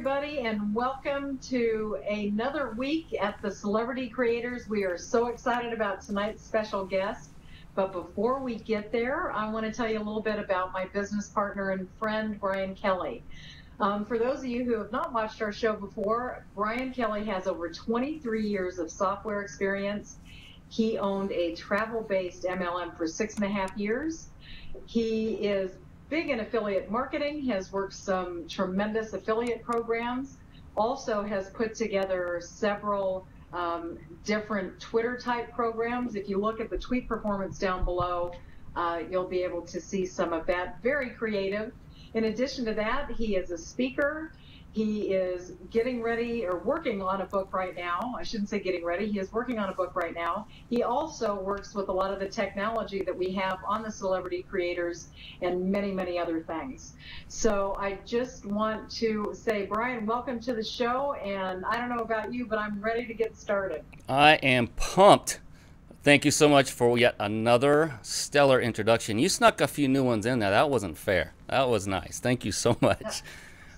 everybody, and welcome to another week at the Celebrity Creators. We are so excited about tonight's special guest. But before we get there, I want to tell you a little bit about my business partner and friend, Brian Kelly. For those of you who have not watched our show before, Brian Kelly has over 23 years of software experience. He owned a travel-based MLM for 6.5 years. He is big in affiliate marketing, has worked some tremendous affiliate programs, also has put together several different Twitter type programs. If you look at the tweet performance down below, you'll be able to see some of that. Very creative. In addition to that, he is a speaker. He is getting ready or working on a book right now. I shouldn't say getting ready. He is working on a book right now. He also works with a lot of the technology that we have on the Celebrity Creators and many, many other things. So I just want to say, Brian, welcome to the show. And I don't know about you, but I'm ready to get started. I am pumped. Thank you so much for yet another stellar introduction. You snuck a few new ones in there. That wasn't fair. That was nice. Thank you so much.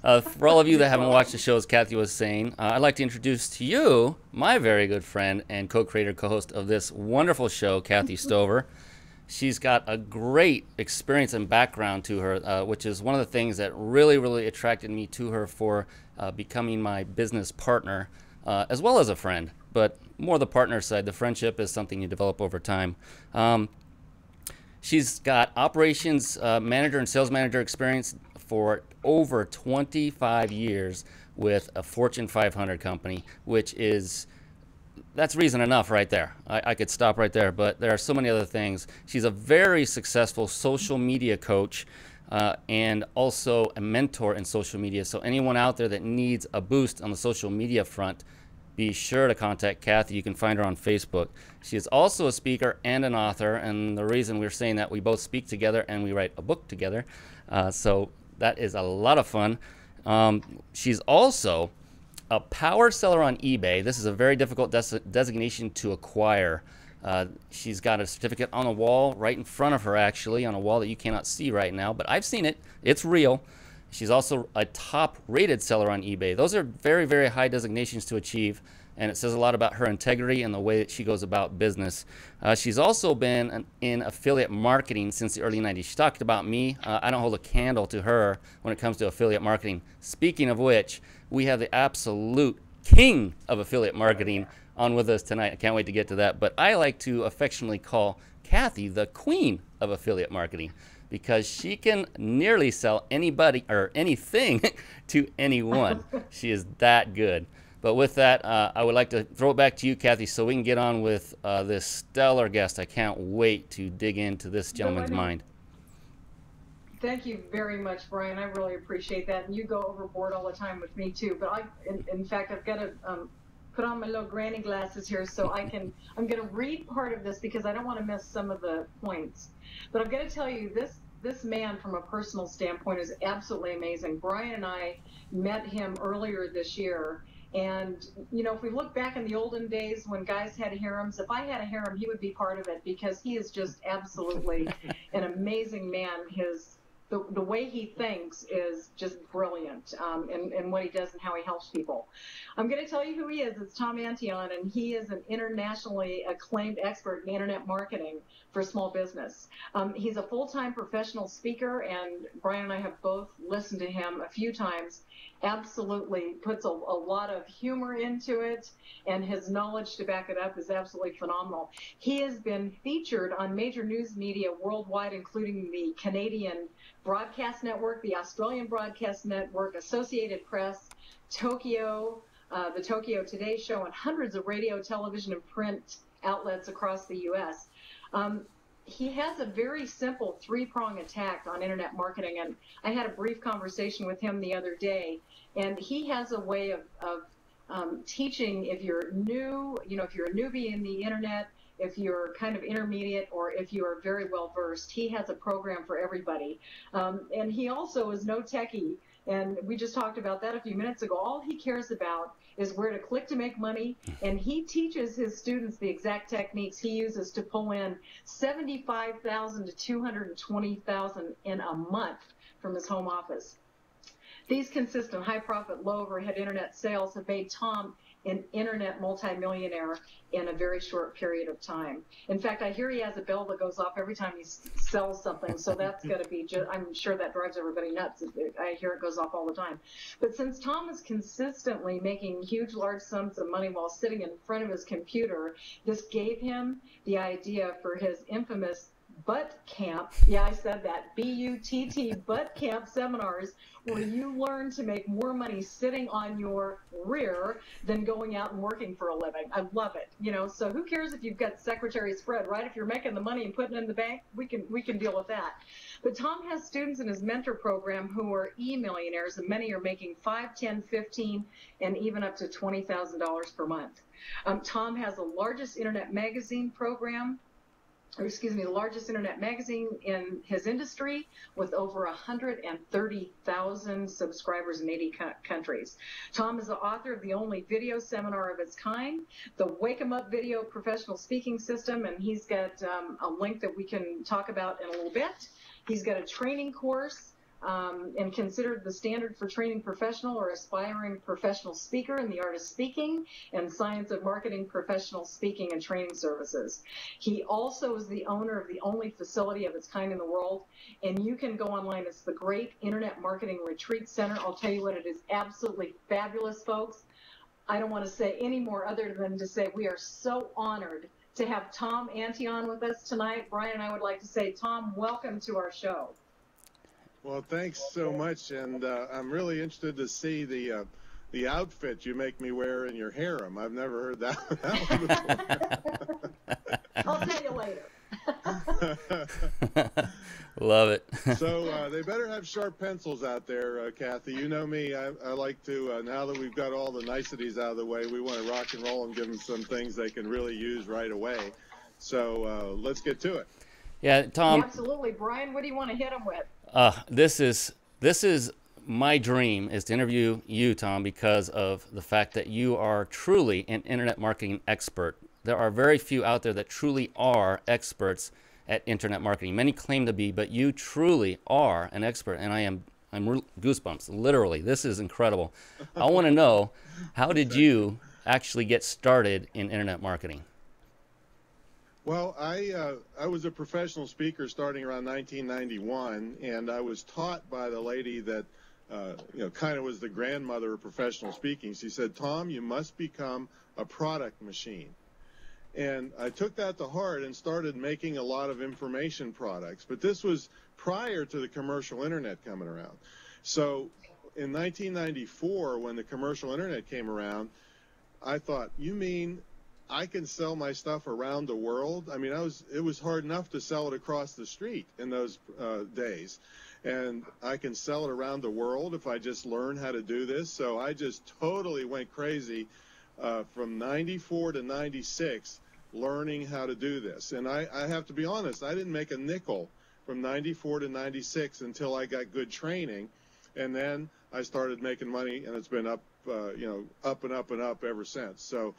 For all of you that haven't watched the show, as Kathy was saying, I'd like to introduce to you my very good friend and co-creator, co-host of this wonderful show, Kathy Stover. She's got a great experience and background to her, which is one of the things that really, really attracted me to her for becoming my business partner, as well as a friend, but more the partner side. The friendship is something you develop over time. She's got operations manager and sales manager experience for over 25 years with a Fortune 500 company, which is, that's reason enough right there. I could stop right there, but there are so many other things. She's a very successful social media coach and also a mentor in social media. So anyone out there that needs a boost on the social media front, be sure to contact Kathy. You can find her on Facebook. She is also a speaker and an author, and the reason we're saying that, we both speak together and we write a book together. So that is a lot of fun. She's also a power seller on eBay. This is a very difficult designation to acquire. She's got a certificate on a wall right in front of her, actually, on a wall that you cannot see right now, but I've seen it. It's real. She's also a top-rated seller on eBay. Those are very, very high designations to achieve, and it says a lot about her integrity and the way that she goes about business. She's also been in affiliate marketing since the early 90s. She talked about me. I don't hold a candle to her when it comes to affiliate marketing. Speaking of which, we have the absolute king of affiliate marketing on with us tonight. I can't wait to get to that. But I like to affectionately call Kathy the queen of affiliate marketing, because she can nearly sell anybody or anything to anyone. She is that good. But with that, I would like to throw it back to you, Kathy, so we can get on with this stellar guest. I can't wait to dig into this gentleman's mind. Thank you very much, Brian. I really appreciate that. And you go overboard all the time with me, too. But in fact, I've got to put on my little granny glasses here so I'm going to read part of this because I don't want to miss some of the points. But I'm going to tell you, this man from a personal standpoint is absolutely amazing. Brian and I met him earlier this year. And, you know, if we look back in the olden days when guys had harems, if I had a harem, he would be part of it because he is just absolutely an amazing man. The way he thinks is just brilliant in what he does and how he helps people. I'm going to tell you who he is. It's Tom Antion, and he is an internationally acclaimed expert in internet marketing for small business. He's a full-time professional speaker, and Brian and I have both listened to him a few times. Absolutely puts a lot of humor into it, and his knowledge to back it up is absolutely phenomenal. He has been featured on major news media worldwide, including the Canadian Broadcast Network, the Australian Broadcast Network, Associated Press, Tokyo, the Tokyo Today Show, and hundreds of radio, television, and print outlets across the U.S. He has a very simple three-prong attack on internet marketing, and I had a brief conversation with him the other day, and he has a way of teaching if you're new, if you're a newbie in the internet, if you're kind of intermediate, or if you are very well versed. He has a program for everybody. And he also is no techie, and we just talked about that a few minutes ago. All he cares about is where to click to make money, and he teaches his students the exact techniques he uses to pull in $75,000 to $220,000 in a month from his home office. These consistent high profit, low overhead internet sales have made Tom an internet multimillionaire in a very short period of time. In fact, I hear he has a bell that goes off every time he sells something, so that's going to be, I'm sure that drives everybody nuts. I hear it goes off all the time. But since Tom is consistently making huge, large sums of money while sitting in front of his computer, this gave him the idea for his infamous butt camp. Yeah, I said that. B-U-T-T, butt camp seminars, where you learn to make more money sitting on your rear than going out and working for a living. I love it. You know, so who cares if you've got secretary spread, right? If you're making the money and putting it in the bank, we can deal with that. But Tom has students in his mentor program who are e-millionaires, and many are making $5, $10, $15, and even up to $20,000 per month. Tom has the largest internet magazine program, the largest internet magazine in his industry, with over 130,000 subscribers in 80 countries. Tom is the author of the only video seminar of its kind, the Wake 'em Up Video Professional Speaking System, and he's got a link that we can talk about in a little bit. He's got a training course, and considered the standard for training professional or aspiring professional speaker in the art of speaking and science of marketing professional speaking and training services. He also is the owner of the only facility of its kind in the world, and you can go online. It's the Great Internet Marketing Retreat Center. I'll tell you what, it is absolutely fabulous, folks. I don't want to say any more other than to say we are so honored to have Tom Ante on with us tonight. Brian and I would like to say, Tom, welcome to our show. Well, thanks so much, and I'm really interested to see the outfit you make me wear in your harem. I've never heard that one before. I'll tell you later. Love it. So they better have sharp pencils out there, Kathy. You know me. I like to, now that we've got all the niceties out of the way, we want to rock and roll and give them some things they can really use right away. So let's get to it. Yeah, Tom. Absolutely. Brian, what do you want to hit them with? This is my dream, is to interview you, Tom, because of the fact that you are truly an internet marketing expert. There are very few out there that truly are experts at internet marketing. Many claim to be, but you truly are an expert, and I'm goosebumps, literally. This is incredible. I want to know, how did you actually get started in internet marketing? Well, I was a professional speaker starting around 1991, and I was taught by the lady that, kind of was the grandmother of professional speaking. She said, Tom, you must become a product machine. And I took that to heart and started making a lot of information products. But this was prior to the commercial internet coming around. So in 1994, when the commercial internet came around, I thought, you mean I can sell my stuff around the world? I mean, it was hard enough to sell it across the street in those days. And I can sell it around the world if I just learn how to do this. So I just totally went crazy from 94 to 96 learning how to do this. And I have to be honest, I didn't make a nickel from 94 to 96 until I got good training. And then I started making money, and it's been up, up and up and up ever since. So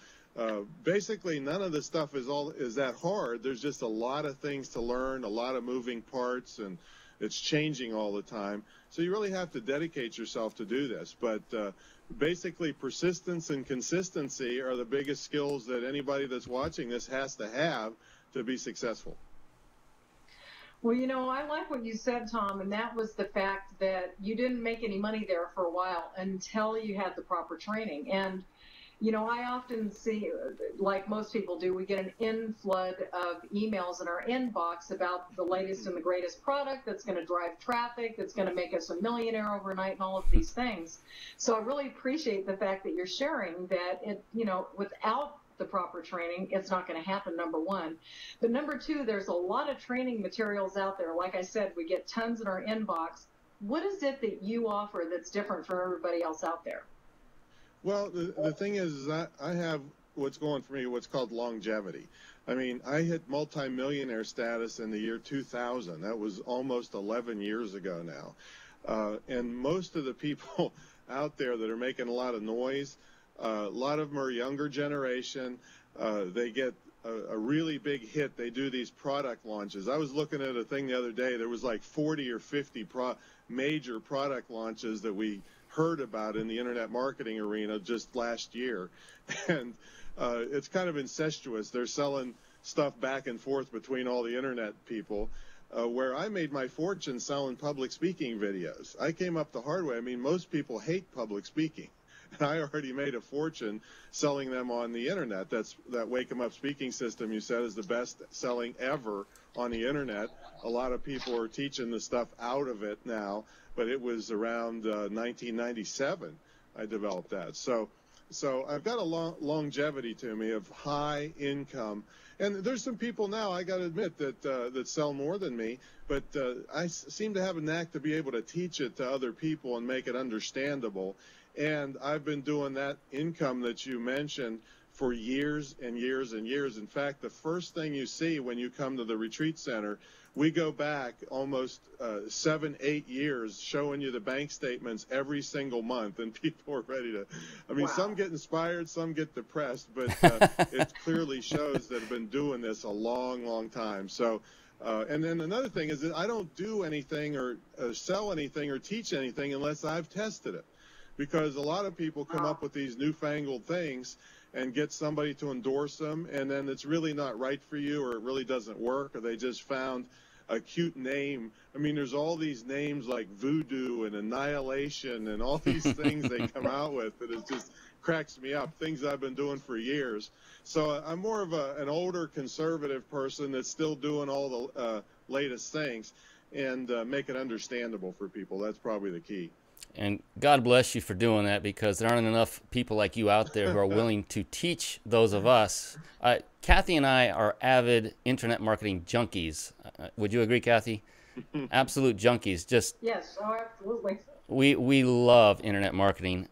basically, none of this stuff is that hard. There's just a lot of things to learn, a lot of moving parts, and it's changing all the time. So you really have to dedicate yourself to do this. But basically, persistence and consistency are the biggest skills that anybody that's watching this has to have to be successful. Well, I like what you said, Tom, and that was the fact that you didn't make any money there for a while until you had the proper training. And I often see, like most people do, we get an inflood of emails in our inbox about the latest and the greatest product that's going to drive traffic, that's going to make us a millionaire overnight, and all of these things. So I really appreciate the fact that you're sharing that, without the proper training, it's not going to happen, number one. But number two, there's a lot of training materials out there. Like I said, we get tons in our inbox. What is it that you offer that's different from everybody else out there? Well, the thing is that I have what's going for me, what's called longevity. I mean, I hit multimillionaire status in the year 2000. That was almost 11 years ago now. And most of the people out there that are making a lot of noise, a lot of them are younger generation. They get a really big hit. They do these product launches. I was looking at a thing the other day. There was like 40 or 50 major product launches that we heard about in the internet marketing arena just last year. And it's kind of incestuous. They're selling stuff back and forth between all the internet people, where I made my fortune selling public speaking videos. I came up the hard way. I mean, most people hate public speaking. And I already made a fortune selling them on the internet. That Wake 'em Up speaking system you said is the best selling ever on the internet. A lot of people are teaching the stuff out of it now, but it was around 1997 I developed that. So I've got a longevity to me of high income. And there's some people now, I got to admit, that sell more than me, but I seem to have a knack to be able to teach it to other people and make it understandable. And I've been doing that income that you mentioned for years and years and years. In fact, the first thing you see when you come to the retreat center, we go back almost 7, 8 years showing you the bank statements every single month, and people are ready to, I mean, wow. Some get inspired, some get depressed, but it clearly shows that I've been doing this a long, long time. So, and then another thing is that I don't do anything or sell anything or teach anything unless I've tested it. Because a lot of people come up with these newfangled things and get somebody to endorse them, and then it's really not right for you, or it really doesn't work, or they just found a cute name. I mean, there's all these names like voodoo and annihilation and all these things they come out with that it just cracks me up, things I've been doing for years. So I'm more of an older conservative person that's still doing all the latest things, and make it understandable for people. That's probably the key. And God bless you for doing that, because there aren't enough people like you out there who are willing to teach those of us. Kathy and I are avid internet marketing junkies. Would you agree, Kathy? Absolute junkies. Just yes, oh, absolutely. We love internet marketing.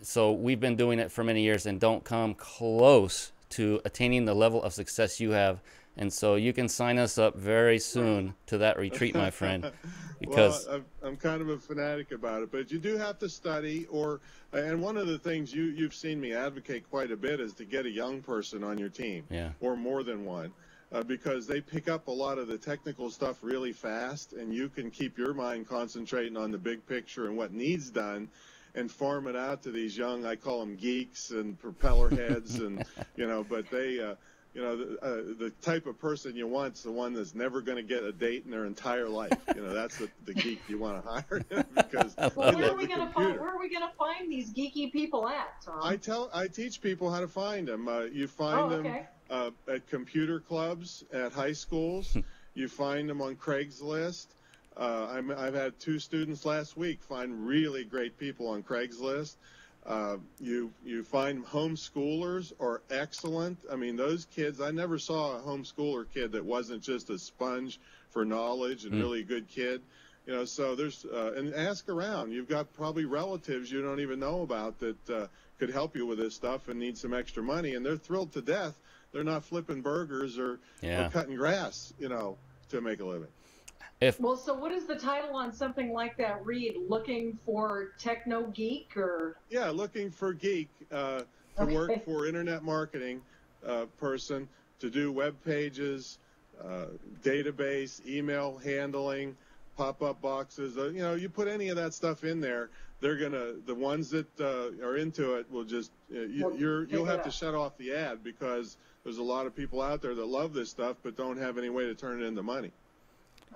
So we've been doing it for many years and don't come close to attaining the level of success you have. And so you can sign us up very soon to that retreat, my friend. Because well, I'm kind of a fanatic about it, but you do have to study. And one of the things you've seen me advocate quite a bit is to get a young person on your team, yeah, or more than one, because they pick up a lot of the technical stuff really fast, and you can keep your mind concentrating on the big picture and what needs done, and farm it out to these young, I call them geeks and propeller heads, and but they. The type of person you want is the one that's never going to get a date in their entire life. That's the geek you want to hire, because well, where are we going to find these geeky people at, Tom? I teach people how to find them. You find them at computer clubs, at high schools. You find them on Craigslist. I've had 2 students last week find really great people on Craigslist. You find homeschoolers are excellent. I mean, those kids, I never saw a homeschooler kid that wasn't just a sponge for knowledge and really good kid. So there's, and ask around. You've got probably relatives you don't even know about that could help you with this stuff and need some extra money, and they're thrilled to death. They're not flipping burgers or cutting grass, to make a living. Well, so what is the title on something like that read? Looking for techno geek, or? Yeah, looking for geek to work for internet marketing person, to do web pages, database, email handling, pop-up boxes. You put any of that stuff in there, they're gonna, the ones that are into it will just you'll have to shut off the ad, because there's a lot of people out there that love this stuff but don't have any way to turn it into money.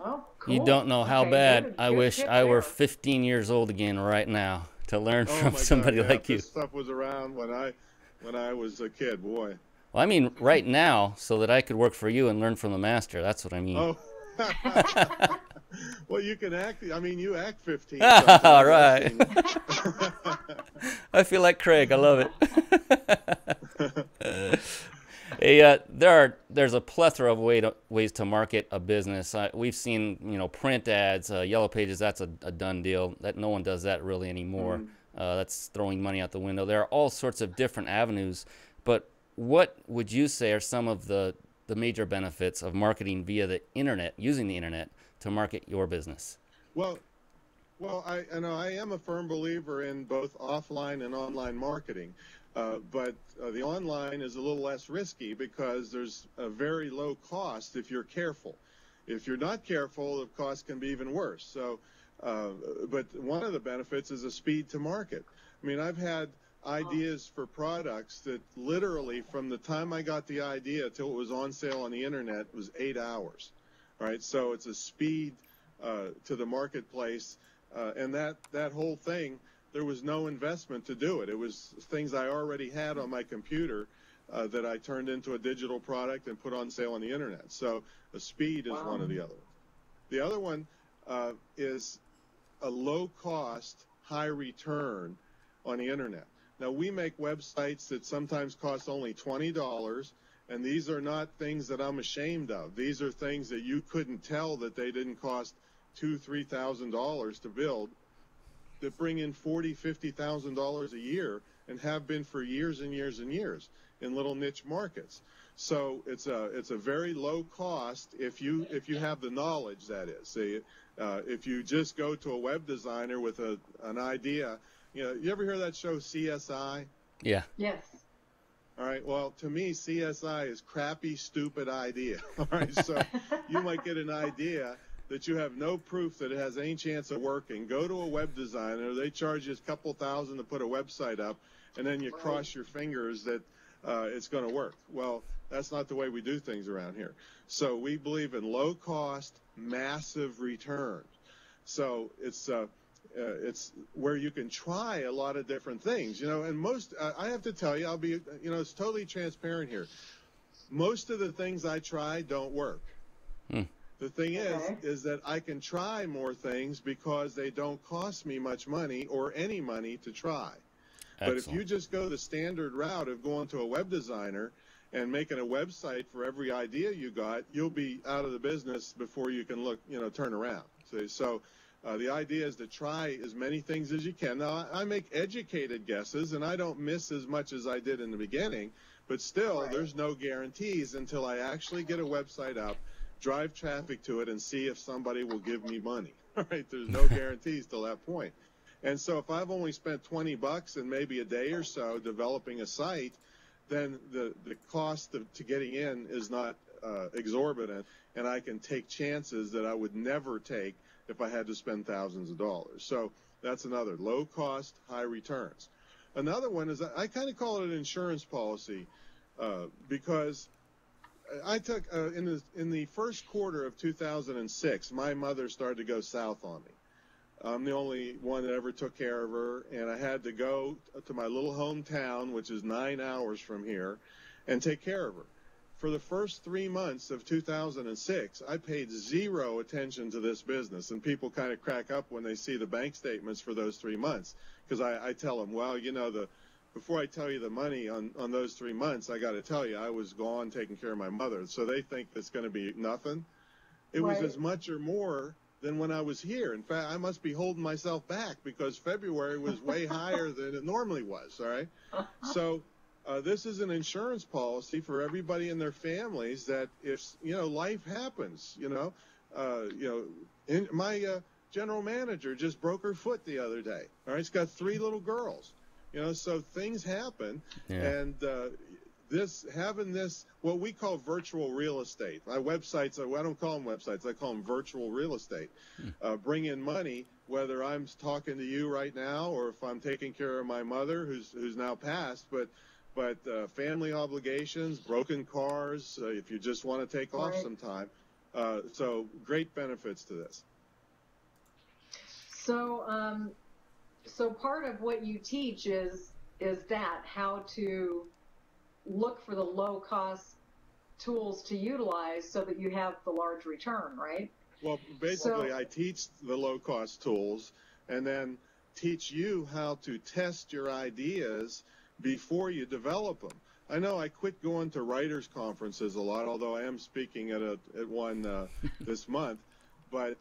Oh, cool. You don't know how bad I wish I were 15 years old again right now to learn from somebody like you. This stuff was around when I was a kid, boy. Well, I mean right now, so that I could work for you and learn from the master. That's what I mean. Oh. Well, you can act. I mean, you act 15. All right. I feel like Craig. I love it. Hey, there's a plethora of ways to market a business. We've seen, print ads, Yellow Pages. That's a done deal. That no one does that really anymore. That's throwing money out the window. There are all sorts of different avenues. But what would you say are some of the major benefits of marketing via the internet, using the internet to market your business? Well, I am a firm believer in both offline and online marketing. But the online is a little less risky, because there's a very low cost if you're careful. If you're not careful, the cost can be even worse. So But one of the benefits is a speed to market. I mean, I've had ideas for products that literally from the time I got the idea till it was on sale on the internet was 8 hours. All right, so it's a speed to the marketplace, and that whole thing, there was no investment to do it. It was things I already had on my computer that I turned into a digital product and put on sale on the internet. So the speed is one of the other ones. The other one is a low-cost, high-return on the internet. Now, we make websites that sometimes cost only $20, and these are not things that I'm ashamed of. These are things that you couldn't tell that they didn't cost $2,000, $3,000 to build, that bring in $40,000, $50,000 a year and have been for years and years and years in little niche markets. So it's a very low cost if you have the knowledge, that is. See, if you just go to a web designer with an idea, you ever hear that show CSI? Yeah. Yes. All right. Well, to me, CSI is crappy, stupid idea. All right. So you might get an idea that you have no proof that it has any chance of working. Go to a web designer. They charge you a couple $1,000 to put a website up, and then you cross your fingers that it's going to work. Well, that's not the way we do things around here. So we believe in low cost, massive returns. So it's where you can try a lot of different things, and most, I have to tell you, I'll be, it's totally transparent here. Most of the things I try don't work. The thing is that I can try more things because they don't cost me much money or any money to try. But if you just go the standard route of going to a web designer and making a website for every idea you got, you'll be out of the business before you can turn around. So the idea is to try as many things as you can. Now, I make educated guesses, and I don't miss as much as I did in the beginning, but still, there's no guarantees until I actually get a website up, drive traffic to it, and see if somebody will give me money. All right, there's no guarantees till that point. And so if I've only spent $20 and maybe a day or so developing a site, then the cost to getting in is not exorbitant, and I can take chances that I would never take if I had to spend thousands of dollars. So that's another, low cost, high returns. Another one is, I kind of call it an insurance policy because I took, in the first quarter of 2006, my mother started to go south on me. I'm the only one that ever took care of her, and I had to go to my little hometown, which is 9 hours from here, and take care of her. For the first 3 months of 2006, I paid zero attention to this business, and people kind of crack up when they see the bank statements for those 3 months, because I tell them, well, before I tell you the money on those 3 months, I got to tell you, I was gone taking care of my mother, so they think it's going to be nothing. It was as much or more than when I was here. In fact, I must be holding myself back because February was way higher than it normally was, all right? So this is an insurance policy for everybody in their families that if, life happens, my general manager just broke her foot the other day, all right? She's got 3 little girls, so things happen, and having this, what we call virtual real estate. My websites, I don't call them websites, I call them virtual real estate. Bring in money, whether I'm talking to you right now or if I'm taking care of my mother who's now passed, but family obligations, broken cars, if you just want to take off some time. So great benefits to this. So, so part of what you teach is that how to look for the low-cost tools to utilize so that you have the large return, right? Well, basically, I teach the low-cost tools and then teach you how to test your ideas before you develop them. I know I quit going to writers' conferences a lot, although I am speaking at one this month, but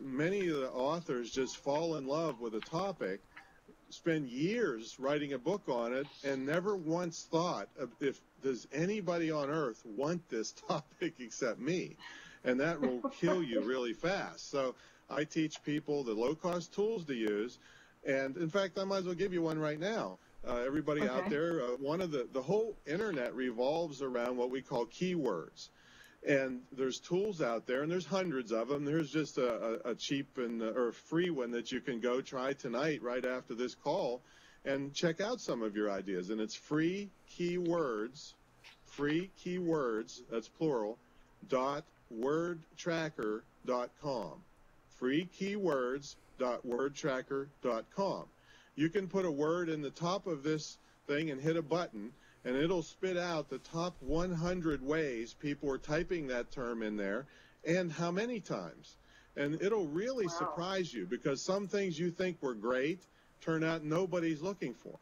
many of the authors just fall in love with a topic, spend years writing a book on it, and never once thought of if does anybody on earth want this topic except me, and that will kill you really fast. So I teach people the low-cost tools to use, and in fact I might as well give you one right now. Everybody out there, one of the whole internet revolves around what we call keywords. And there's tools out there, and there's hundreds of them. There's just a cheap and or free one that you can go try tonight right after this call and check out some of your ideas. And it's free keywords, that's plural, .wordtracker.com. Free keywords.wordtracker.com. You can put a word in the top of this thing and hit a button, and it'll spit out the top 100 ways people are typing that term in there and how many times. And it'll really surprise you, because some things you think were great turn out nobody's looking for them.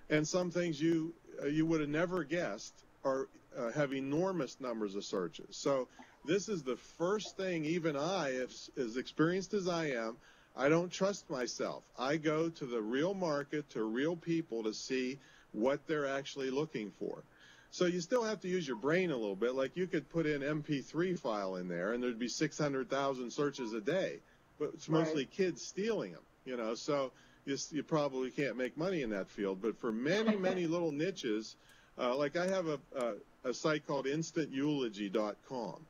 And some things you would have never guessed are have enormous numbers of searches. So this is the first thing, even I, as experienced as I am, I don't trust myself. I go to the real market, to real people, to see what they're actually looking for. So you still have to use your brain a little bit. Like, you could put in MP3 file in there, and there'd be 600,000 searches a day. But it's mostly kids stealing them, you know. So you probably can't make money in that field. But for many, many little niches, like I have a site called instanteulogy.com.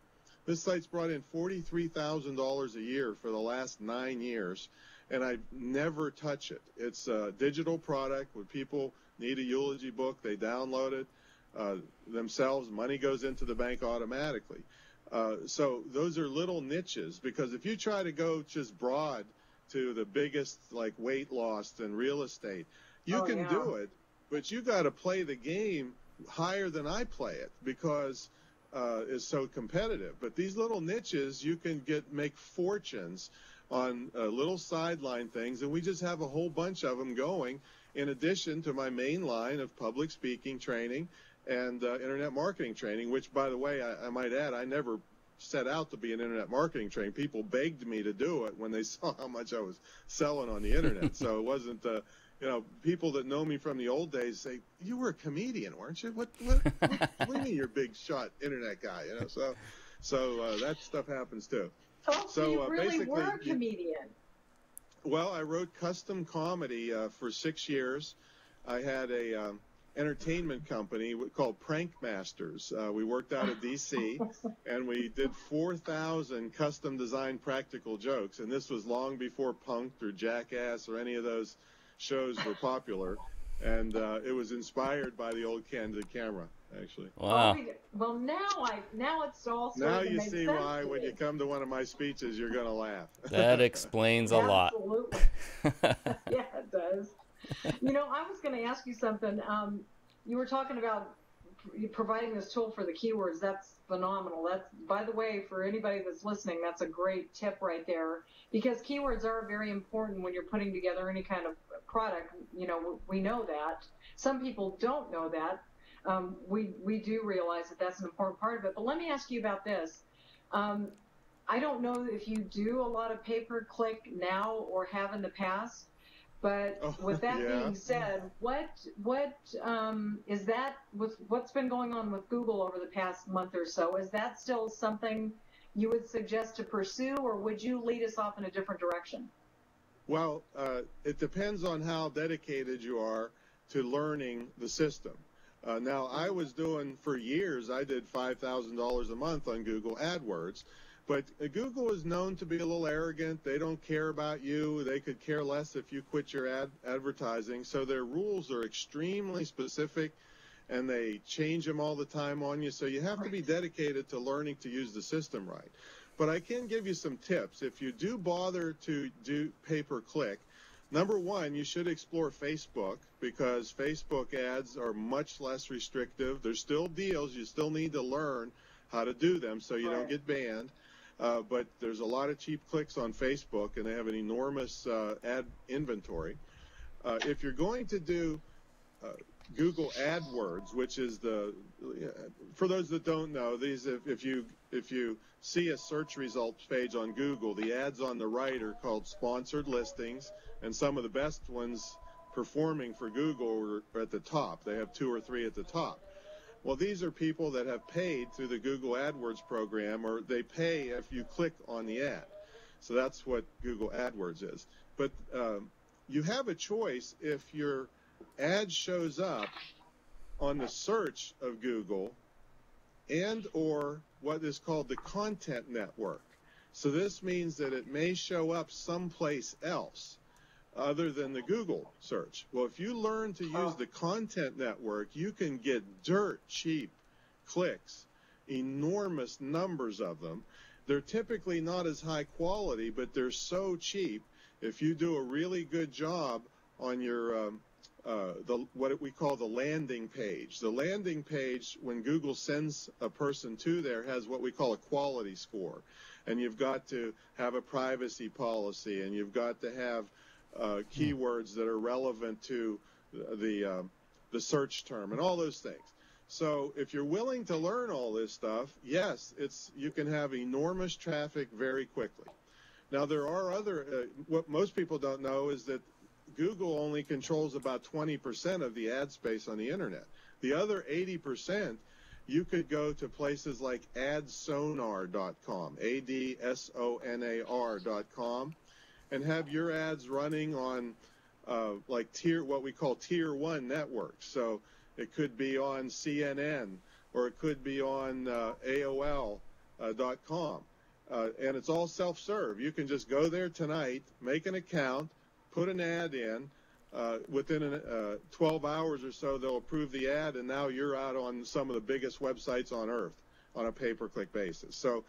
This site's brought in $43,000 a year for the last 9 years, and I never touch it. It's a digital product where people need a eulogy book, they download it themselves, money goes into the bank automatically. So those are little niches, because if you try to go just broad to the biggest, like weight loss and real estate, you can do it, but you got to play the game higher than I play it, because it's so competitive. But these little niches, you can make fortunes on little sideline things, and we just have a whole bunch of them going, in addition to my main line of public speaking training and internet marketing training, which, by the way, I might add, I never set out to be an internet marketing trainer. People begged me to do it when they saw how much I was selling on the internet. So it wasn't, you know, people that know me from the old days say, "You were a comedian, weren't you? What do you mean you're a big shot internet guy?" You know, so that stuff happens too. Oh, so you really were a comedian. Well, I wrote custom comedy for 6 years. I had a entertainment company called Prank Masters. We worked out of D.C., and we did 4,000 custom designed practical jokes. And this was long before Punk'd or Jackass or any of those shows were popular. And it was inspired by the old Candid camera, actually. Wow. Well, now it's all sort now of you see why when me. you come to one of my speeches, you're going to laugh. That explains a lot. Absolutely. Yeah, it does. You know, I was going to ask you something. You were talking about providing this tool for the keywords. That's phenomenal. That's, by the way, for anybody that's listening, that's a great tip right there, because keywords are very important when you're putting together any kind of product. You know, we know that. Some people don't know that. We do realize that that's an important part of it. But let me ask you about this. I don't know if you do a lot of pay-per-click now or have in the past, but with that being said, what is that with what's been going on with Google over the past month or so? Is that still something you would suggest to pursue, or would you lead us off in a different direction? Well, it depends on how dedicated you are to learning the system. Now, I was doing, for years, I did $5,000 a month on Google AdWords, but Google is known to be a little arrogant. They don't care about you. They could care less if you quit your advertising. So their rules are extremely specific, and they change them all the time on you. So you have to be dedicated to learning to use the system right. But I can give you some tips. If you do bother to do pay-per-click, number one, you should explore Facebook, because Facebook ads are much less restrictive. There's still deals. You still need to learn how to do them so you don't get banned. But there's a lot of cheap clicks on Facebook, and they have an enormous ad inventory. If you're going to do Google AdWords, which is for those that don't know, these if you see a search results page on Google, the ads on the right are called sponsored listings, and some of the best ones performing for Google are at the top. They have 2 or 3 at the top. Well, these are people that have paid through the Google AdWords program, or they pay if you click on the ad. So that's what Google AdWords is. But you have a choice. If your ad shows up on the search of Google, and or what is called the content network. So this means that it may show up someplace else other than the Google search. Well, if you learn to use the content network, you can get dirt cheap clicks, enormous numbers of them. They're typically not as high quality, but they're so cheap. If you do a really good job on your what we call the landing page. The landing page, when Google sends a person to there, has what we call a quality score. And you've got to have a privacy policy, and you've got to have keywords that are relevant to the search term and all those things. So if you're willing to learn all this stuff, yes, you can have enormous traffic very quickly. Now, there are other, what most people don't know is that Google only controls about 20% of the ad space on the internet. The other 80%, you could go to places like adsonar.com, ADSONAR.com, and have your ads running on like what we call tier 1 networks. So it could be on CNN, or it could be on AOL.com. And it's all self-serve. You can just go there tonight, make an account, put an ad in. Within 12 hours or so, they'll approve the ad, and now you're out on some of the biggest websites on earth on a pay-per-click basis. So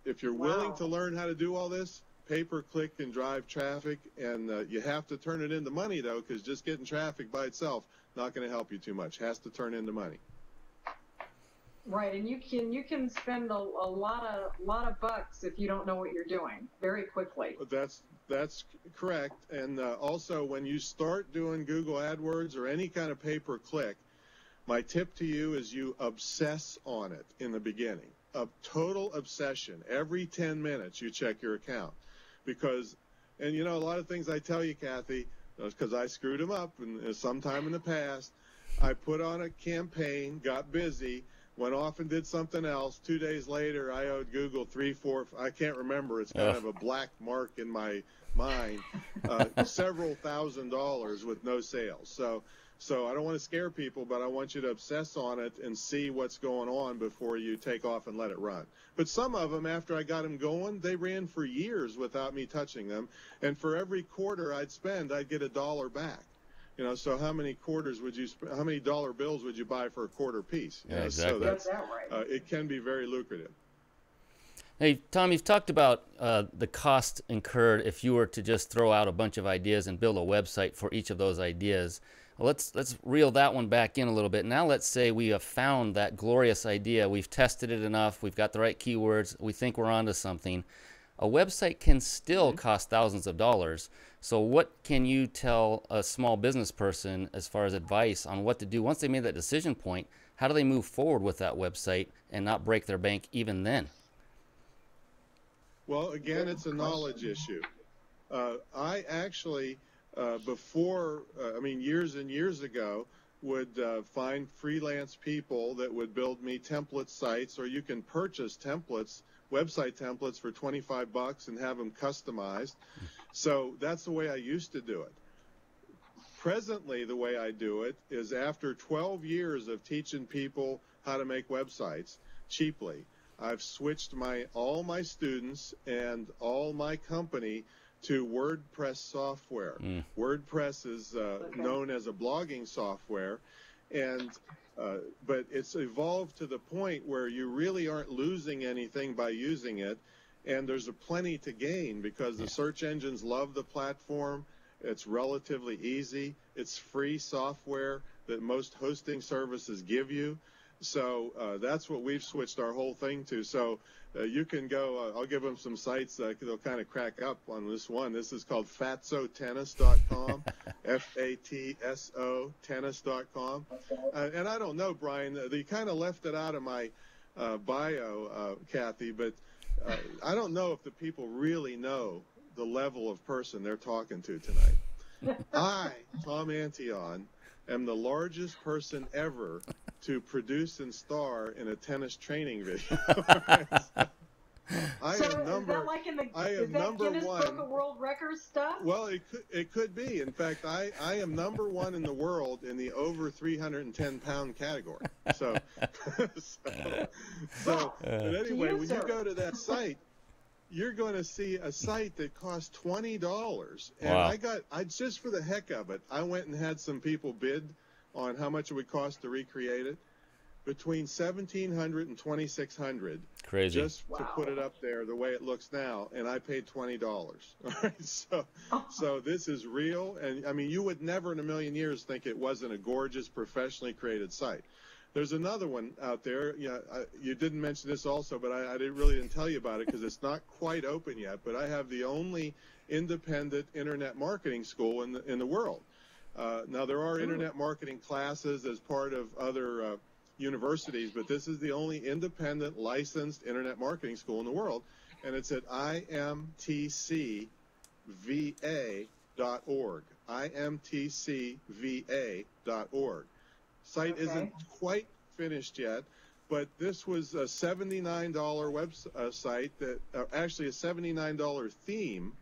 if you're willing to learn how to do all this, pay-per-click can drive traffic, and you have to turn it into money, though, because just getting traffic by itself not going to help you too much. Has to turn into money. Right, and you can spend a lot of bucks if you don't know what you're doing very quickly. That's correct. And also, when you start doing Google AdWords or any kind of pay-per-click, my tip to you is you obsess on it in the beginning. A total obsession. Every 10 minutes you check your account. Because, and you know, a lot of things I tell you, Kathy, because I screwed them up sometime in the past, I put on a campaign, got busy, went off and did something else. 2 days later, I owed Google I can't remember. It's kind of a black mark in my mind, several $1,000s with no sales. So I don't want to scare people, but I want you to obsess on it and see what's going on before you take off and let it run. But some of them, after I got them going, they ran for years without me touching them. And for every quarter I'd spend, I'd get $1 back. You know, so how many quarters would you how many dollar bills would you buy for a quarter piece? Yeah, exactly. So that's it can be very lucrative. Hey, Tom, you've talked about the cost incurred if you were to just throw out a bunch of ideas and build a website for each of those ideas. Well, let's reel that one back in a little bit. Now let's say we have found that glorious idea. We've tested it enough. We've got the right keywords. We think we're onto something. A website can still cost thousands of dollars. So what can you tell a small business person as far as advice on what to do once they made that decision point? How do they move forward with that website and not break their bank even then? Well, again, it's a knowledge issue. I actually, years and years ago, would find freelance people that would build me template sites, or you can purchase templates, website templates for $25 and have them customized. So that's the way I used to do it. Presently, the way I do it is after 12 years of teaching people how to make websites cheaply, I've switched all my students and all my company to WordPress software. WordPress is known as a blogging software, and but it's evolved to the point where you really aren't losing anything by using it, and there's plenty to gain because the search engines love the platform. It's relatively easy. It's free software that most hosting services give you. So that's what we've switched our whole thing to. So you can go, I'll give them some sites that they'll kind of crack up on this one. This is called fatsotennis.com, F-A-T-S-O tennis.com. And I don't know, Brian, they kind of left it out of my bio, Kathy, but I don't know if the people really know the level of person they're talking to tonight. I, Tom Antion, am the largest person ever to produce and star in a tennis training video. I So am is that like in the I is am that number Guinness one. Book of World Records stuff? Well, it could be. In fact, I am number one in the world in the over 310 pound category. So, but To anyway, you, when you sir. go to that site, you're going to see a site that costs $20. And Wow. I just for the heck of it, I went and had some people bid on how much it would cost to recreate it. Between 1,700 and 2,600, Crazy. just to put it up there the way it looks now, and I paid $20. All right, so this is real, and I mean, you would never in a million years think it wasn't a gorgeous, professionally created site. There's another one out there. Yeah, you didn't mention this also, but I didn't tell you about it because it's not quite open yet. But I have the only independent internet marketing school in the world. Now there are internet marketing classes as part of other universities, but this is the only independent licensed internet marketing school in the world, and it's at imtcva.org. imtcva.org. Site isn't quite finished yet, but this was a $79 website that actually a $79 theme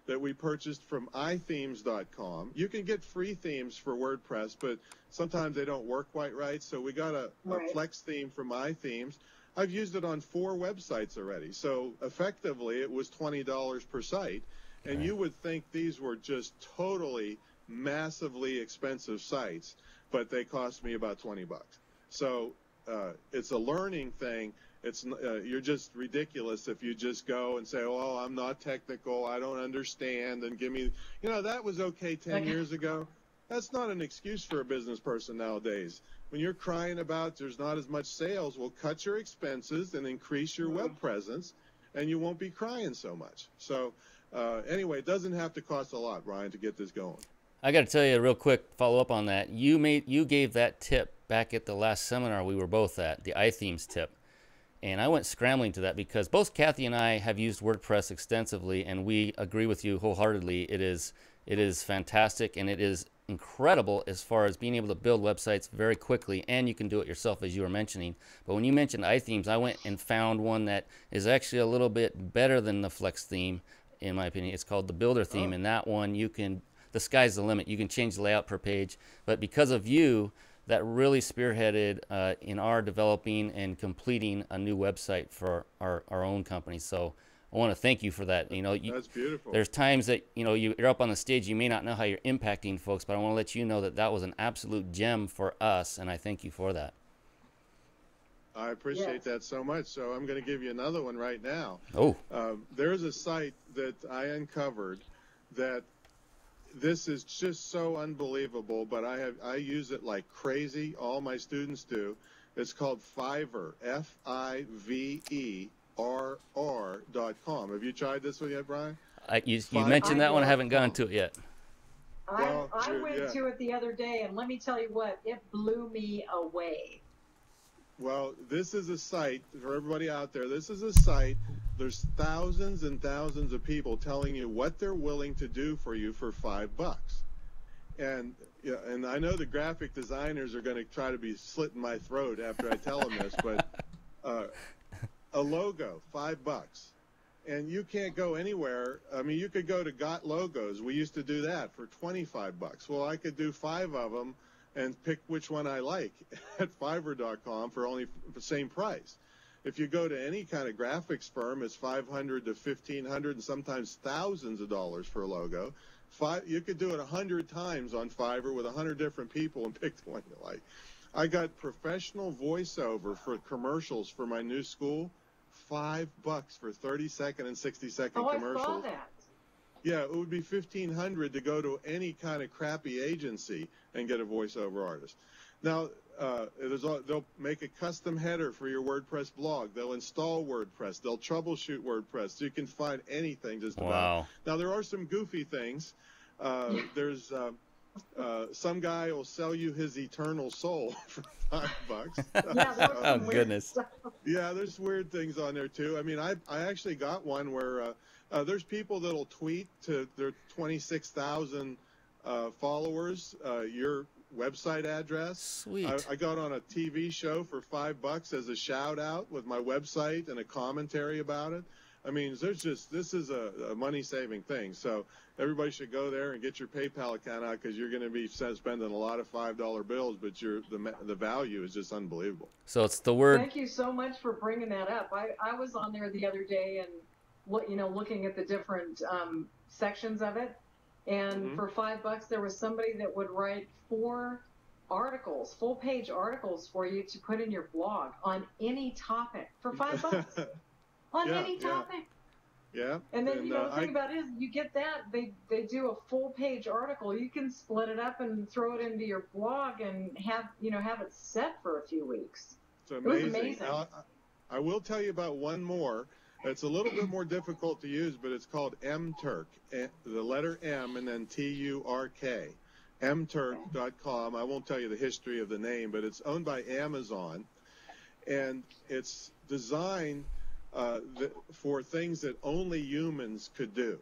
that we purchased from iThemes.com. You can get free themes for WordPress, but sometimes they don't work quite right. So we got a Flex theme from iThemes. I've used it on 4 websites already. So effectively, it was $20 per site. And you would think these were just totally massively expensive sites, but they cost me about $20. So it's a learning thing. It's you're just ridiculous if you just go and say, "Oh, I'm not technical. I don't understand." And give me, that was okay 10 years ago. That's not an excuse for a business person nowadays. When you're crying about there's not as much sales, well, cut your expenses and increase your web presence, and you won't be crying so much. So anyway, it doesn't have to cost a lot, Brian, to get this going. I got to tell you a real quick follow up on that. You gave that tip back at the last seminar we were both at, the iThemes tip. And I went scrambling to that because both Kathy and I have used WordPress extensively, and we agree with you wholeheartedly. It is fantastic, and it is incredible as far as being able to build websites very quickly, and you can do it yourself, as you were mentioning. But when you mentioned iThemes, I went and found one that is actually a little bit better than the Flex theme, in my opinion. It's called the Builder theme, and that one the sky's the limit. You can change the layout per page, but because of you, that really spearheaded in our developing and completing a new website for our own company. So I want to thank you for that. That's beautiful. There's times that you're up on the stage, you may not know how you're impacting folks, but I want to let you know that that was an absolute gem for us, and I thank you for that. I appreciate that so much. So I'm going to give you another one right now. Oh. There's a site that I uncovered that this is just so unbelievable, but I use it like crazy. All my students do. It's called Fiverr, FIVERR.com. Have you tried this one yet, Brian? You mentioned that one. I haven't gone to it yet. I went to it the other day, and let me tell you what, it blew me away. Well, this is a site for everybody out there. This is a site. There's thousands and thousands of people telling you what they're willing to do for you for $5. And I know the graphic designers are going to try to be slitting my throat after I tell them this, but a logo, $5. And you can't go anywhere. I mean, you could go to Got Logos. We used to do that for $25. Well, I could do 5 of them and pick which one I like at Fiverr.com for only the same price. If you go to any kind of graphics firm, it's $500 to $1,500 and sometimes thousands of dollars for a logo. You could do it 100 times on Fiverr with 100 different people and pick the one you like. I got professional voiceover for commercials for my new school, $5 for 30-second and 60-second commercials. I saw that. Yeah, it would be $1,500 to go to any kind of crappy agency and get a voiceover artist. Now, they'll make a custom header for your WordPress blog. They'll install WordPress. They'll troubleshoot WordPress. So you can find anything just about. Wow. Now, there are some goofy things. There's some guy will sell you his eternal soul for $5. Oh, goodness. Yeah, there's weird things on there, too. I mean, I actually got one where there's people that'll tweet to their 26,000 followers your website address. Sweet. I got on a TV show for $5 as a shout out with my website and a commentary about it. I mean, this is a money saving thing. So everybody should go there and get your PayPal account out, because you're going to be spending a lot of $5 bills, but the value is just unbelievable. So it's the word. Thank you so much for bringing that up. I was on there the other day and looking at the different sections of it, and for $5 there was somebody that would write 4 articles, full-page articles for you to put in your blog on any topic for $5. On any topic. Yeah. And then the thing about it is, you get that they do a full-page article. You can split it up and throw it into your blog and have it set for a few weeks. It's amazing. It was amazing. Now, I will tell you about one more. It's a little bit more difficult to use, but it's called MTurk. The letter M and then TURK. MTurk.com. I won't tell you the history of the name, but it's owned by Amazon, and it's designed for things that only humans could do.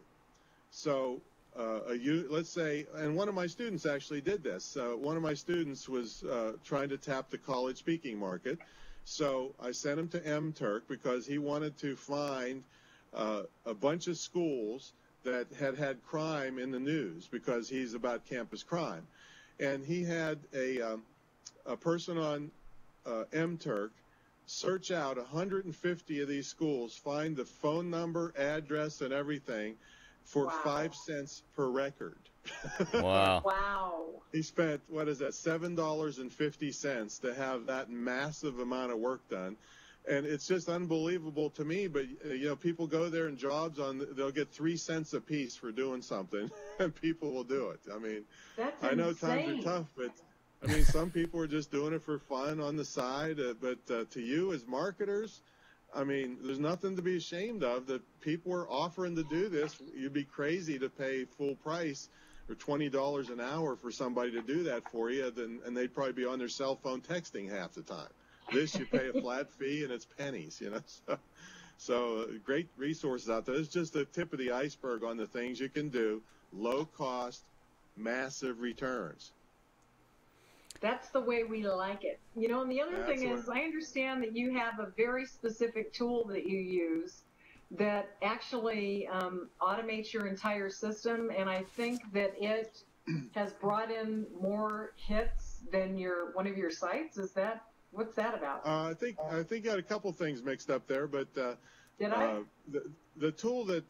So let's say, and one of my students actually did this. One of my students was trying to tap the college speaking market. So I sent him to MTurk because he wanted to find a bunch of schools that had crime in the news, because he's about campus crime. And he had a person on MTurk search out 150 of these schools, find the phone number, address, and everything for 5 cents per record. Wow. Wow. He spent, what is that, $7.50 to have that massive amount of work done. And it's just unbelievable to me. But, people go there and jobs they'll get 3 cents a piece for doing something, and people will do it. I mean, That's I know insane. times are tough, but I mean, some people are just doing it for fun on the side, but to you as marketers, I mean, there's nothing to be ashamed of. That people are offering to do this. You'd be crazy to pay full price or $20 an hour for somebody to do that for you, and they'd probably be on their cell phone texting half the time. This, you pay a flat fee, and it's pennies, So great resources out there. It's just the tip of the iceberg on the things you can do. Low cost, massive returns. That's the way we like it. And the other thing is, I understand that you have a very specific tool that you use that actually automates your entire system, and I think that it has brought in more hits than one of your sites. What's that about? I think you got a couple things mixed up there, but Did I? The tool that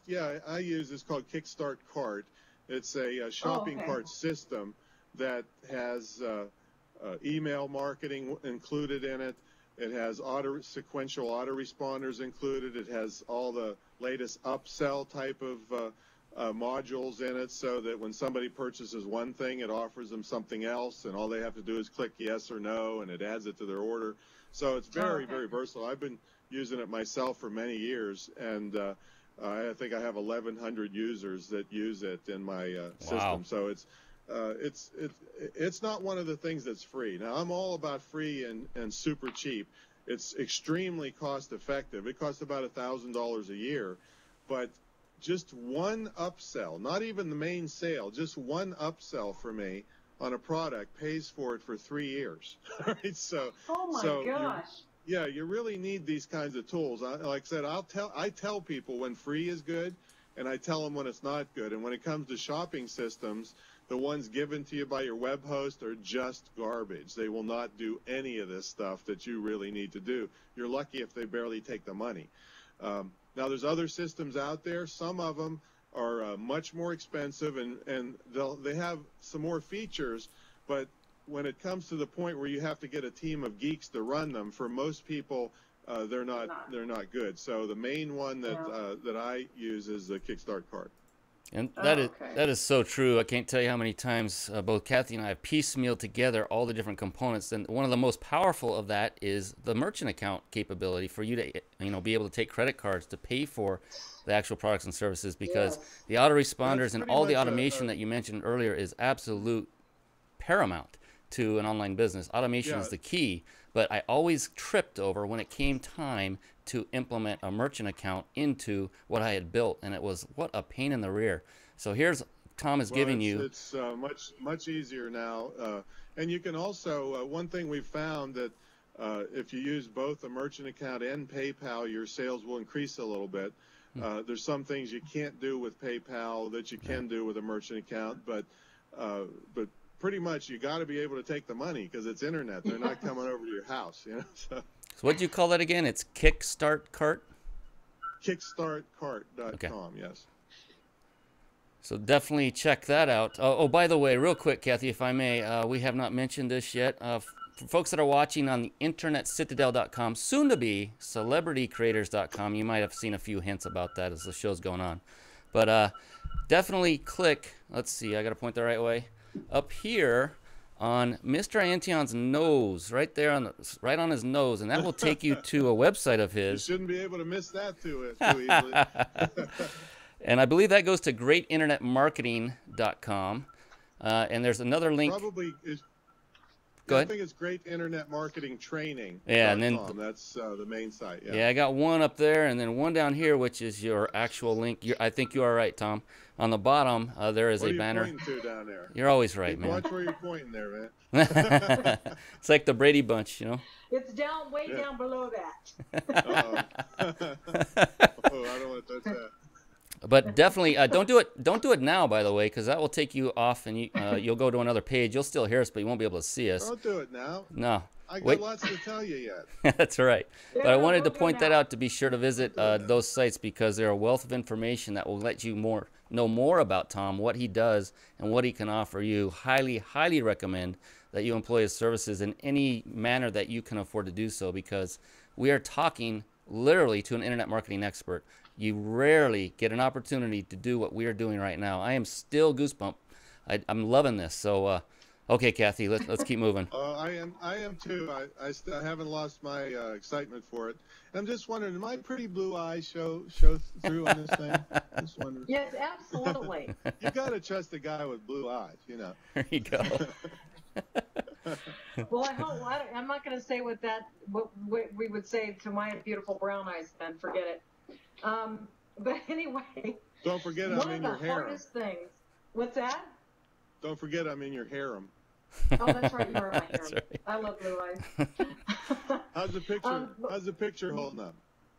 I use is called Kickstart Cart. It's a shopping cart system that has email marketing included in it. It has sequential autoresponders included. It has all the latest upsell type of modules in it, so that when somebody purchases one thing, it offers them something else, and all they have to do is click yes or no, and it adds it to their order. So it's very, very versatile. I've been using it myself for many years, and I think I have 1,100 users that use it in my system. So it's not one of the things that's free. Now, I'm all about free and super cheap. It's extremely cost effective. It costs about $1,000 a year, but just one upsell, not even the main sale, just one upsell for me on a product pays for it for 3 years. Right? So, oh my gosh. You really need these kinds of tools. Like I said, I tell people when free is good, and I tell them when it's not good. And when it comes to shopping systems, the ones given to you by your web host are just garbage. They will not do any of this stuff that you really need to do. You're lucky if they barely take the money. Now, there's other systems out there. Some of them are much more expensive, and they have some more features, but when it comes to the point where you have to get a team of geeks to run them, for most people, they're not good. So the main one that I use is the Kickstart Cart. And that is so true. I can't tell you how many times both Kathy and I have piecemealed together all the different components. And one of the most powerful of that is the merchant account capability for you to be able to take credit cards to pay for the actual products and services, because the autoresponders and all the automation that you mentioned earlier is absolute paramount to an online business. Automation is the key, but I always tripped over when it came time to implement a merchant account into what I had built, and it was what a pain in the rear. So here's Tom is Well, giving you. it's much easier now, and you can also one thing we've found that if you use both a merchant account and PayPal, your sales will increase a little bit. There's some things you can't do with PayPal that you can do with a merchant account, but pretty much you got to be able to take the money because it's internet. They're not coming over to your house, you know. So what do you call that again? It's Kickstart Cart? Kickstartcart.com, yes. So definitely check that out. Oh, by the way, real quick, Kathy, if I may, we have not mentioned this yet. For folks that are watching on the internetcitadel.com, soon to be celebritycreators.com, you might have seen a few hints about that as the show's going on. But definitely click, let's see, I got to point the right way, up here on Mr. Antion's nose, right there, right on his nose, and that will take you to a website of his. You shouldn't be able to miss that too easily. And I believe that goes to greatinternetmarketing.com. And there's another link. Probably is. Go ahead. I think it's Great Internet Marketing Training. Yeah, and then that's the main site. Yeah. Yeah, I got one up there, and then one down here, which is your actual link. I think you are right, Tom. On the bottom, there is a banner. What are you pointing to down there? You're always right, man. Watch where you're pointing there, man. It's like the Brady Bunch, you know. It's down, way down below that. Oh, I don't want to touch that. But definitely don't do it. Don't do it now, by the way, because that will take you off, and you'll go to another page. You'll still hear us, but you won't be able to see us. Don't do it now. No. I got lots to tell you yet. That's right. Yeah, But I wanted to we'll go point that now. out to be sure to visit those sites because they're a wealth of information that will let you know more about Tom, what he does, and what he can offer you. Highly, highly recommend that you employ his services in any manner that you can afford to do so because we are talking literally to an internet marketing expert. You rarely get an opportunity to do what we are doing right now. I am still goosebump. I'm loving this. So, okay, Kathy, let's keep moving. I am too. I still haven't lost my excitement for it. I'm just wondering, did my pretty blue eyes show through on this thing? Just wondering. Yes, absolutely. You got to trust a guy with blue eyes, you know. There you go. Well, I'm not going to say what we would say to my beautiful brown eyes. Then forget it. But anyway, Don't forget one I'm of in the your harem. hardest things. What's that? Don't forget I'm in your harem. Oh, that's right. You are my That's harem. right. I love blue eyes. How's the picture? How's the picture holding up?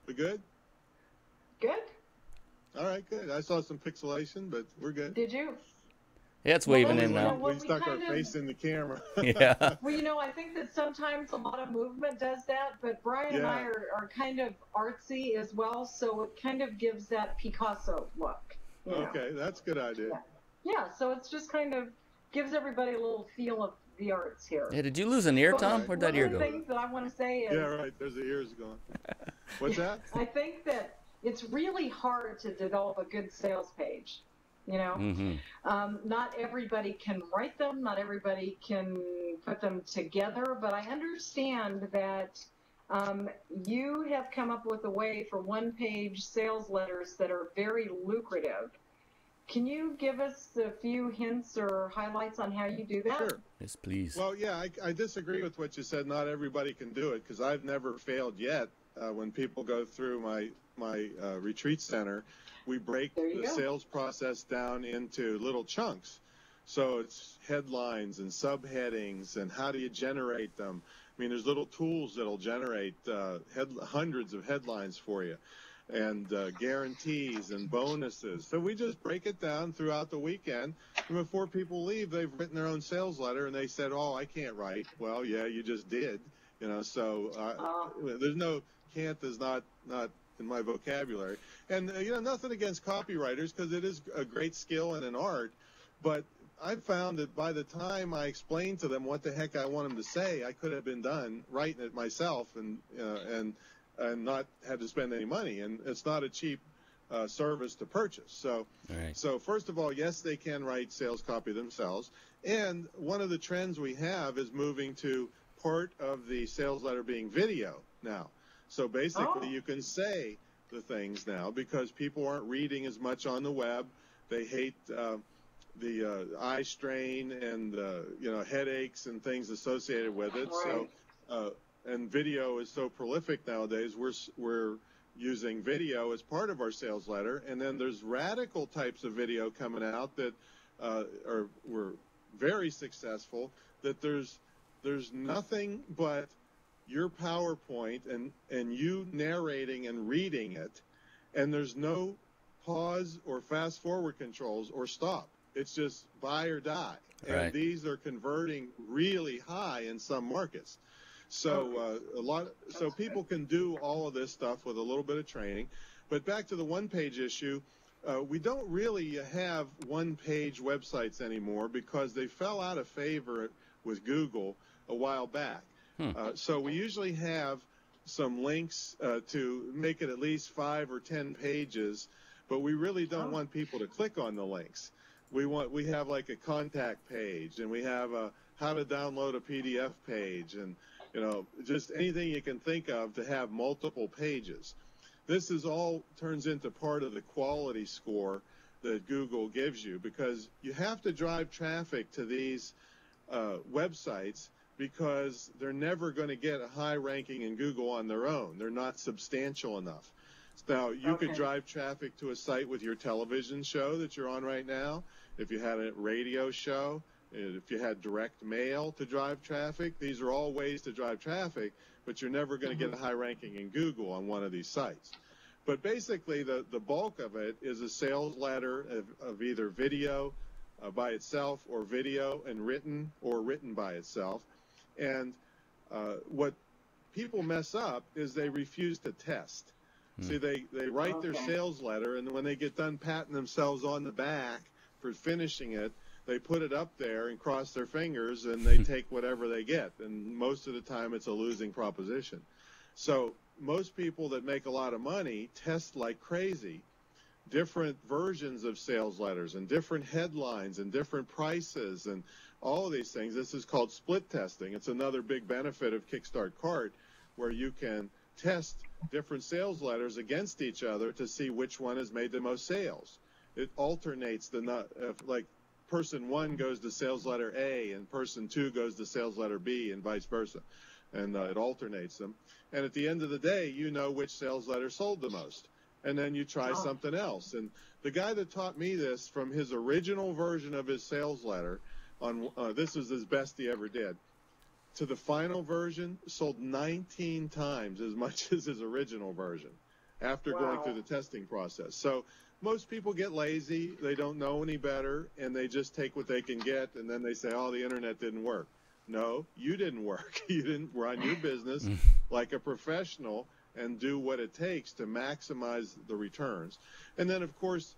We good? Good. All right, good. I saw some pixelation, but we're good. Did you? Yeah, it's waving in you now. know what, We stuck our kind of- face in the camera. Yeah. Well, I think that sometimes a lot of movement does that, but Brian and I are kind of artsy as well, so it kind of gives that Picasso look. You know? Okay, that's a good idea. Yeah, so it's just kind of gives everybody a little feel of the arts here. Hey, did you lose an ear, Tom? Where'd that ear One of go? the things that I want to say is Yeah, right. There's the ears going. What's that? I think that it's really hard to develop a good sales page. Not everybody can write them. Not everybody can put them together. But I understand that you have come up with a way for one-page sales letters that are very lucrative. Can you give us a few hints or highlights on how you do that? Sure. Yes, please. Well, yeah, I disagree with what you said. Not everybody can do it because I've never failed yet. When people go through my retreat center, we break the sales process down into little chunks. So it's headlines and subheadings and how do you generate them. I mean, there's little tools that'll generate hundreds of headlines for you and guarantees and bonuses. So we just break it down throughout the weekend. And before people leave, they've written their own sales letter and they said, oh, I can't write. Well, yeah, you just did. So there's no can't is not in my vocabulary. And, nothing against copywriters because it is a great skill and an art. But I found that by the time I explained to them what the heck I want them to say, I could have been done writing it myself and not had to spend any money. And it's not a cheap service to purchase. So, Right. So first of all, yes, they can write sales copy themselves. And one of the trends we have is moving to part of the sales letter being video now. So basically, you can say the things now because people aren't reading as much on the web. They hate the eye strain and headaches and things associated with it. Right. So and video is so prolific nowadays. We're using video as part of our sales letter, and then there's radical types of video coming out that were very successful, that there's nothing but your PowerPoint and you narrating and reading it, and there's no pause or fast forward controls or stop. It's just buy or die. And right. these are converting really high in some markets. So so people can do all of this stuff with a little bit of training. But back to the one-page issue, we don't really have one-page websites anymore because they fell out of favor with Google a while back. So we usually have some links to make it at least 5 or 10 pages, but we really don't want people to click on the links. We have like a contact page, and we have a how to download a PDF page, and just anything you can think of to have multiple pages. This is all turns into part of the quality score that Google gives you, because you have to drive traffic to these websites, because they're never going to get a high ranking in Google on their own. They're not substantial enough. Now, you could drive traffic to a site with your television show that you're on right now, if you had a radio show, if you had direct mail to drive traffic. These are all ways to drive traffic, but you're never going to get a high ranking in Google on one of these sites. But basically, the bulk of it is a sales letter of either video by itself, or video and written, or written by itself. And what people mess up is they refuse to test. See, they write their sales letter, and when they get done patting themselves on the back for finishing it, they put it up there and cross their fingers, and they take whatever they get. And most of the time, it's a losing proposition. So most people that make a lot of money test like crazy different versions of sales letters and different headlines and different prices and all of these things. This is called split testing. It's another big benefit of Kickstart Cart, where you can test different sales letters against each other to see which one has made the most sales. It alternates like person 1 goes to sales letter A and person 2 goes to sales letter B, and vice versa. And it alternates them. And at the end of the day, you know which sales letter sold the most. And then you try something else. And the guy that taught me this, from his original version of his sales letter, this was his best he ever did, to the final version, sold 19 times as much as his original version after going through the testing process. So most people get lazy, they don't know any better, and they just take what they can get, and then they say, oh, the internet didn't work. No, you didn't work. You didn't run your business like a professional and do what it takes to maximize the returns. And then, of course,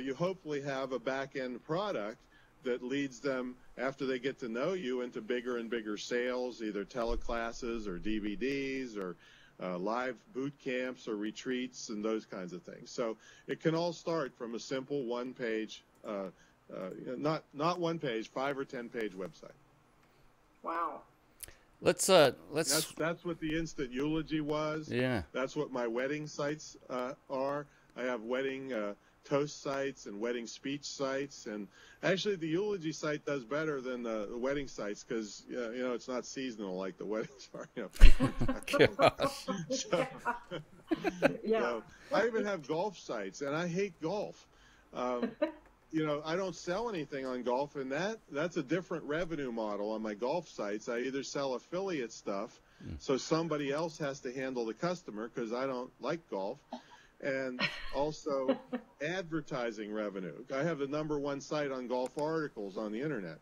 you hopefully have a back-end product that leads them, after they get to know you, into bigger and bigger sales, either teleclasses or DVDs or live boot camps or retreats and those kinds of things. So it can all start from a simple one-page, not one page, 5 or 10 page website. Wow. Let's that's what the instant eulogy was. Yeah. That's what my wedding sites are. I have wedding toast sites and wedding speech sites, and actually the eulogy site does better than the wedding sites, because it's not seasonal like the weddings are. So I even have golf sites, and I hate golf. I don't sell anything on golf, and that's a different revenue model on my golf sites. I either sell affiliate stuff, so somebody else has to handle the customer because I don't like golf, and also advertising revenue. I have the #1 site on golf articles on the internet,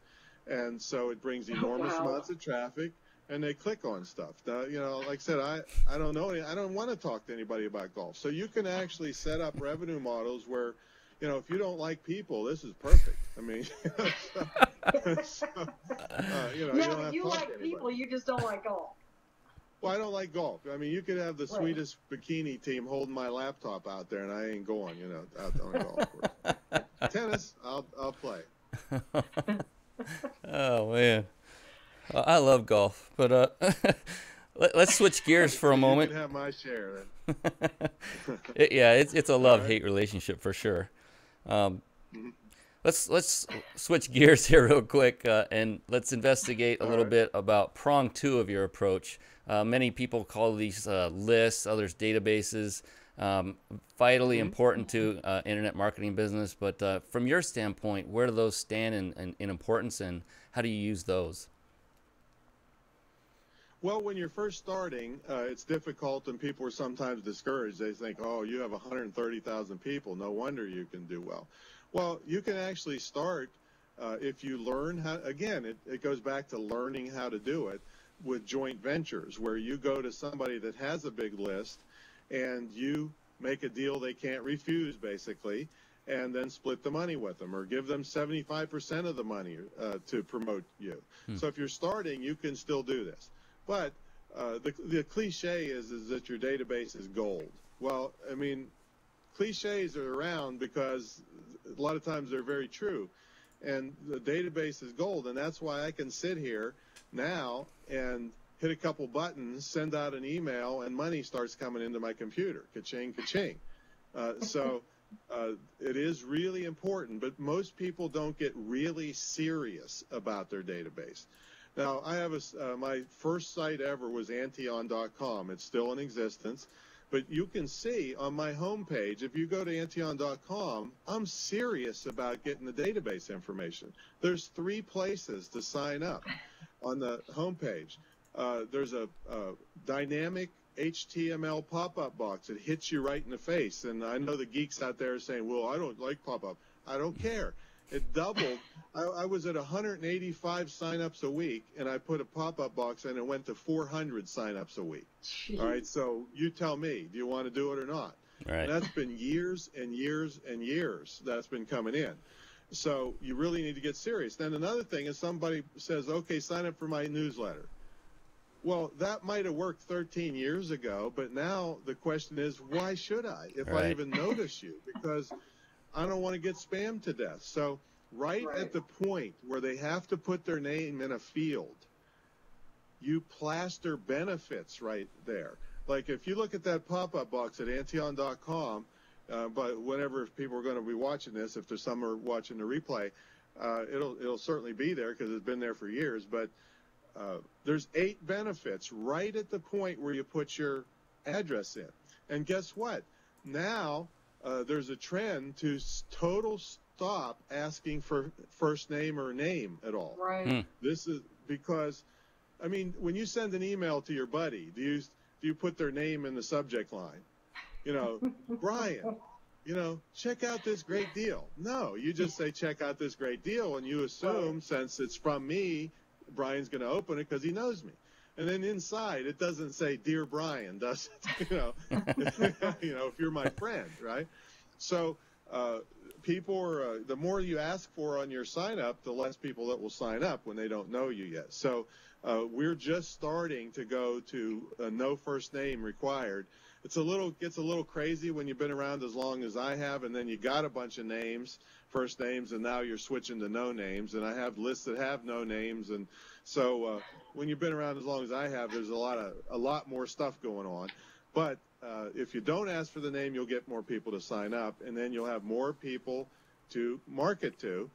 and so it brings enormous amounts of traffic, and they click on stuff. Like I said, I don't know, I don't want to talk to anybody about golf. So you can actually set up revenue models where, if you don't like people, this is perfect. I mean, you don't have to you talk like to anybody. people, you just don't like golf. Well, I don't like golf. I mean, you could have the sweetest bikini team holding my laptop out there, and I ain't going, out on a golf course. Tennis, I'll play. Oh man, well, I love golf, but let's switch gears for a moment. You can have my share then. It's a love-hate relationship for sure. Let's switch gears here real quick, and let's investigate a little bit about prong 2 of your approach. Many people call these lists, others databases. Vitally important to internet marketing business. But from your standpoint, where do those stand in importance, and how do you use those? Well, when you're first starting, it's difficult, and people are sometimes discouraged. They think, oh, you have 130,000 people. No wonder you can do well. Well, you can actually start if you learn how. Again, it goes back to learning how to do it with joint ventures, where you go to somebody that has a big list and you make a deal they can't refuse, basically, and then split the money with them, or give them 75% of the money to promote you. So if you're starting, you can still do this. But the cliche is that your database is gold. Well, I mean, cliches are around because a lot of times they're very true. And the database is gold, and that's why I can sit here now and hit a couple buttons, send out an email, and money starts coming into my computer. Ka-ching, ka-ching. So it is really important, but most people don't get really serious about their database. Now, I have my first site ever was Antion.com. It's still in existence. But you can see on my homepage, if you go to Antion.com, I'm serious about getting the database information. There's 3 places to sign up on the homepage. There's a dynamic HTML pop-up box. It hits you right in the face. And I know the geeks out there are saying, well, I don't like pop-up. I don't care. It doubled. I was at 185 signups a week, and I put a pop-up box, and it went to 400 signups a week. Jeez. All right, so you tell me, do you want to do it or not? Right. And that's been years and years and years that's been coming in. So you really need to get serious. Then another thing is somebody says, okay, sign up for my newsletter. Well, that might have worked 13 years ago, but now the question is, why should I, if I even notice you? Because I don't want to get spammed to death. So right at the point where they have to put their name in a field, you plaster benefits right there. Like if you look at that pop-up box at Antion.com, but whenever people are going to be watching this, if there's some are watching the replay, it'll certainly be there because it's been there for years. But there's 8 benefits right at the point where you put your address in. And guess what? Now there's a trend to total stop asking for first name or name at all. Right. This is because, I mean, when you send an email to your buddy, do you put their name in the subject line? You know, Brian, you know, check out this great deal. No, you just say check out this great deal, and you assume since it's from me, Brian's going to open it because he knows me. And then inside, it doesn't say "Dear Brian," does it? You know, if you're my friend, right? So people are the more you ask for on your sign up, the less people that will sign up when they don't know you yet. So we're just starting to go to no first name required. Gets a little crazy when you've been around as long as I have, and then you got a bunch of names, first names, and now you're switching to no names. And I have lists that have no names, and so when you've been around as long as I have, there's a lot more stuff going on. But if you don't ask for the name, you'll get more people to sign up, and then you'll have more people to market to.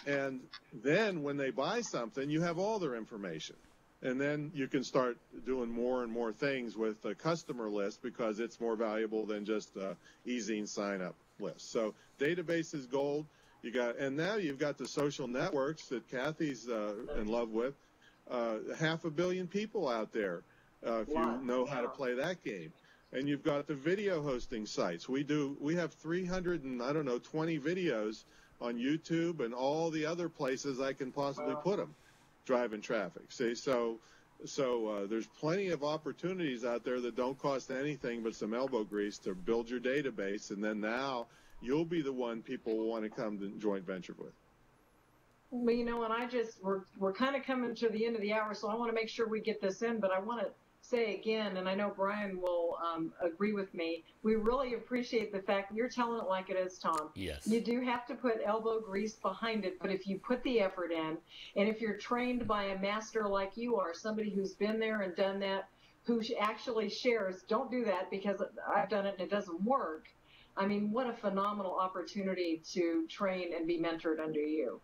And then when they buy something, you have all their information. And then you can start doing more and more things with the customer list because it's more valuable than just e-zine sign-up list. So database is gold. And now you've got the social networks that Kathy's in love with. 500 million people out there if you know how to play that game. And you've got the video hosting sites. We have 320 videos on YouTube and all the other places I can possibly put them, driving traffic. See, so there's plenty of opportunities out there that don't cost anything but some elbow grease to build your database, and then now you'll be the one people will want to come to joint venture with. Well, you know, and we're kind of coming to the end of the hour, so I want to make sure we get this in, but I want to say again, and I know Brian will agree with me, we really appreciate the fact that you're telling it like it is, Tom. Yes. You do have to put elbow grease behind it, but if you put the effort in, and if you're trained by a master like you are, somebody who's been there and done that, who actually shares, don't do that because I've done it and it doesn't work. I mean, what a phenomenal opportunity to train and be mentored under you.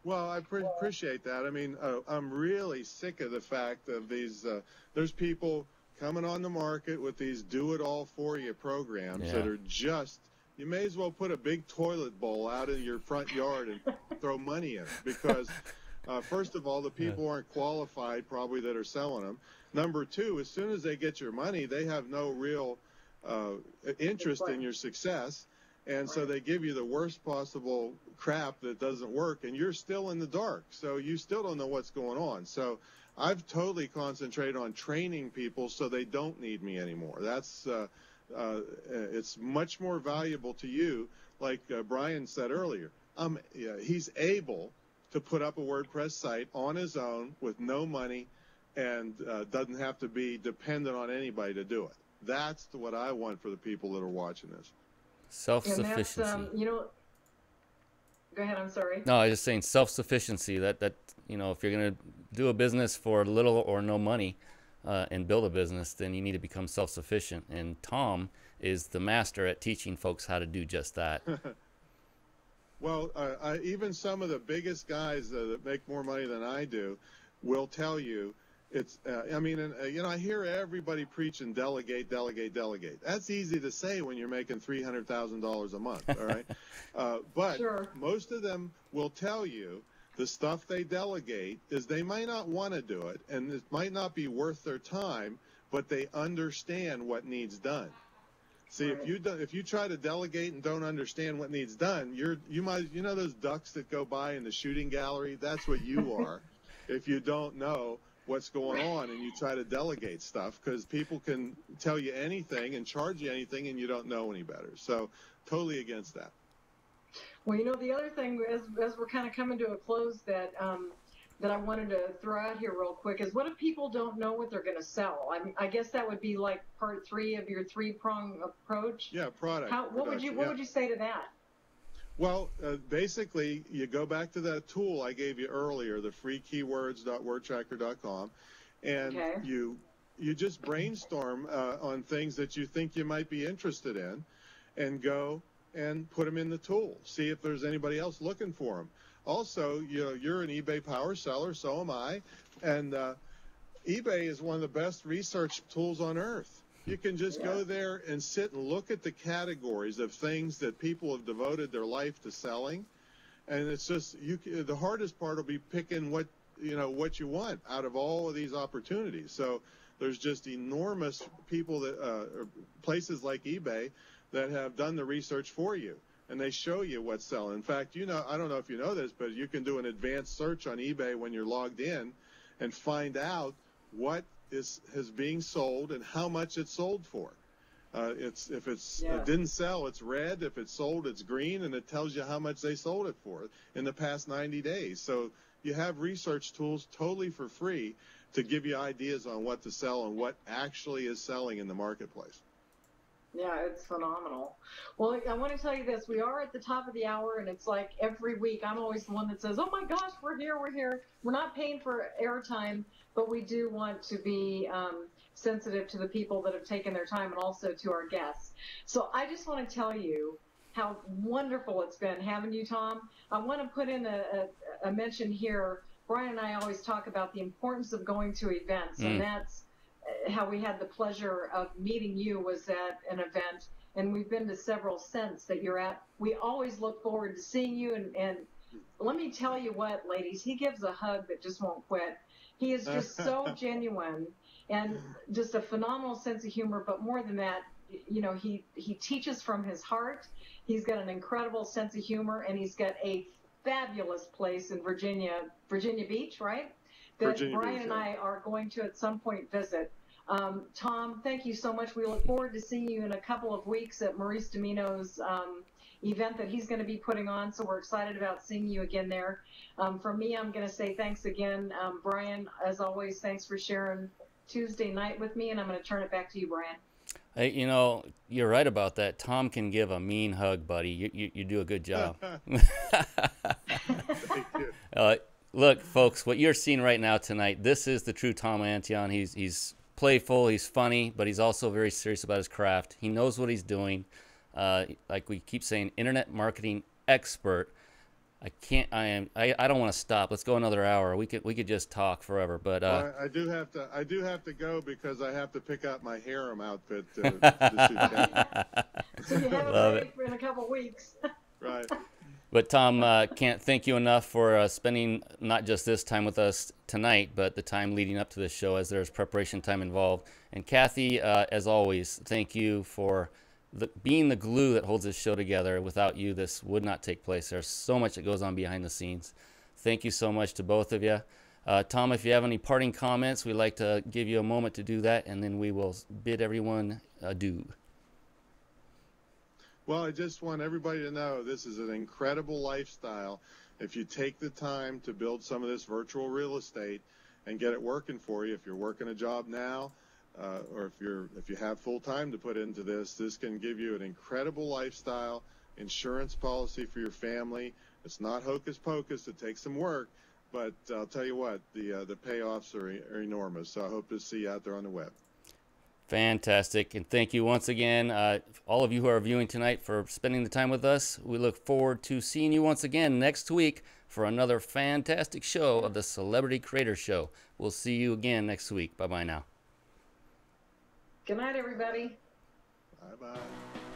Well, I appreciate that. I mean, I'm really sick of the fact of these, there's people coming on the market with these do-it-all-for-you programs that are just, you may as well put a big toilet bowl out in your front yard and throw money in it, because first of all, the people aren't qualified probably that are selling them. Number two, as soon as they get your money, they have no real interest in your success. And so they give you the worst possible crap that doesn't work, and you're still in the dark. So you still don't know what's going on. So I've totally concentrated on training people so they don't need me anymore. That's it's much more valuable to you, like Brian said earlier. He's able to put up a WordPress site on his own with no money and doesn't have to be dependent on anybody to do it. That's what I want for the people that are watching this. Self-sufficiency. And that's, you know, go ahead, I'm sorry. No, I was just saying self-sufficiency, that you know, if you're going to do a business for little or no money and build a business, then you need to become self-sufficient. And Tom is the master at teaching folks how to do just that. Well, even some of the biggest guys that make more money than I do will tell you it's, I mean, you know, I hear everybody preaching delegate, delegate, delegate. That's easy to say when you're making $300,000 a month, all right? But most of them will tell you the stuff they delegate is they might not want to do it, and it might not be worth their time, but they understand what needs done. See, if you try to delegate and don't understand what needs done, you know those ducks that go by in the shooting gallery? That's what you are. If you don't know what's going on and you try to delegate stuff, because people can tell you anything and charge you anything and you don't know any better. So totally against that. Well, you know, the other thing, as we're kind of coming to a close, that that I wanted to throw out here real quick is, what if people don't know what they're going to sell? I guess that would be like part 3 of your 3-prong approach. Yeah, product. What would you say to that? Well, basically, you go back to that tool I gave you earlier, the freekeywords.wordtracker.com, and you just brainstorm on things that you think you might be interested in, and go and put them in the tool. See if there's anybody else looking for them. Also, you know, you're an eBay power seller, so am I, and eBay is one of the best research tools on earth. You can just go there and sit and look at the categories of things that people have devoted their life to selling, and it's just the hardest part will be picking what you want out of all of these opportunities. So there's just enormous people that places like eBay that have done the research for you, and they show you what's selling. In fact, you know, I don't know if you know this, but you can do an advanced search on eBay when you're logged in and find out what is being sold and how much it's sold for. If it didn't sell, it's red. If it's sold, it's green, and it tells you how much they sold it for in the past 90 days. So you have research tools totally for free to give you ideas on what to sell and what actually is selling in the marketplace. Yeah, it's phenomenal. Well, I want to tell you this. We are at the top of the hour, and it's like every week I'm always the one that says, oh, my gosh, we're here. We're not paying for airtime, but we do want to be sensitive to the people that have taken their time and also to our guests. So I just want to tell you how wonderful it's been having you, Tom. I want to put in a mention here. Brian and I always talk about the importance of going to events, and that's how we had the pleasure of meeting you was at an event, and we've been to several since that you're at. We always look forward to seeing you, and let me tell you what, ladies, he gives a hug that just won't quit. He is just so genuine and just a phenomenal sense of humor, but more than that, you know, he teaches from his heart. He's got an incredible sense of humor, and he's got a fabulous place in Virginia Beach, right? That Brian and I are going to at some point visit. Tom, thank you so much. We look forward to seeing you in a couple of weeks at Maurice Domino's event that he's going to be putting on, so we're excited about seeing you again there. For me, I'm going to say thanks again. Brian, as always, thanks for sharing Tuesday night with me, and I'm going to turn it back to you, Brian. Hey, you know, you're right about that. Tom can give a mean hug, buddy. You do a good job. Thank you. Look, folks, what you're seeing right now tonight, this is the true Tom Antion. He's playful, he's funny, but he's also very serious about his craft. He knows what he's doing. Like we keep saying, internet marketing expert. I can't. I don't want to stop. Let's go another hour. We could just talk forever. But Well, I do have to go because I have to pick out my harem outfit to suit Kathy. So you have it Love ready it. for in a couple weeks. Right. But Tom, can't thank you enough for spending not just this time with us tonight, but the time leading up to this show, as there's preparation time involved. And Kathy, as always, thank you for being the glue that holds this show together. Without you, this would not take place. There's so much that goes on behind the scenes. Thank you so much to both of you. Tom, if you have any parting comments, we'd like to give you a moment to do that, and then we will bid everyone adieu. Well, I just want everybody to know this is an incredible lifestyle. If you take the time to build some of this virtual real estate and get it working for you, if you're working a job now, or if you have full time to put into this can give you an incredible lifestyle, insurance policy for your family. It's not hocus pocus. It takes some work, but I'll tell you what, the payoffs are enormous. So I hope to see you out there on the web. Fantastic. And thank you once again, all of you who are viewing tonight, for spending the time with us. We look forward to seeing you once again next week for another fantastic show of the Celebrity Creator Show. We'll see you again next week. Bye-bye now. Good night, everybody. Bye-bye.